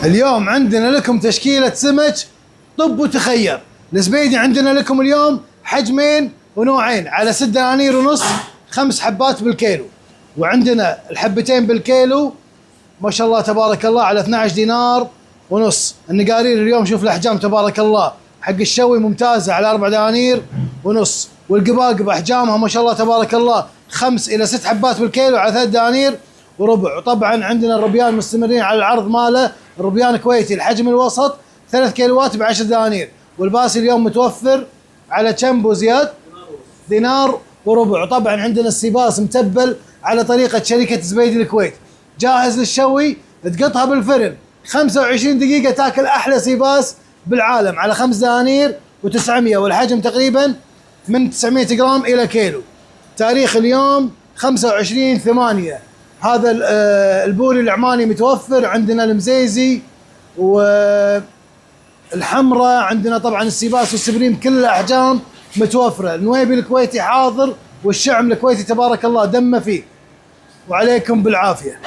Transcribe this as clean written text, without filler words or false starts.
اليوم عندنا لكم تشكيلة سمك طب وتخير. الزبيدي عندنا لكم اليوم حجمين ونوعين على 6 دنانير ونص، 5 حبات بالكيلو. وعندنا الحبتين بالكيلو ما شاء الله تبارك الله على 12 دينار ونص. النقارير اليوم شوف الاحجام تبارك الله، حق الشوي ممتازة على 4 دنانير ونص، والقباقب احجامها ما شاء الله تبارك الله 5 إلى 6 حبات بالكيلو على 3 دنانير وربع. وطبعا عندنا الربيان مستمرين على العرض ماله، الربيان كويتي الحجم الوسط 3 كيلوات ب10 دنانير، والباسي اليوم متوفر على كم زياد؟ دينار وربع. وطبعا عندنا السيباس متبل على طريقة شركة زبيدي الكويت، جاهز للشوي، تقطها بالفرن 25 دقيقة تاكل أحلى سيباس بالعالم على 5 دنانير و900، والحجم تقريبا من 900 جرام إلى كيلو. تاريخ اليوم 25/8. هذا البوري العماني متوفر عندنا، المزيزي والحمراء عندنا، طبعا السيباس والسبريم كل الأحجام متوفرة. النويبي الكويتي حاضر، والشعم الكويتي تبارك الله دمه فيه. وعليكم بالعافية.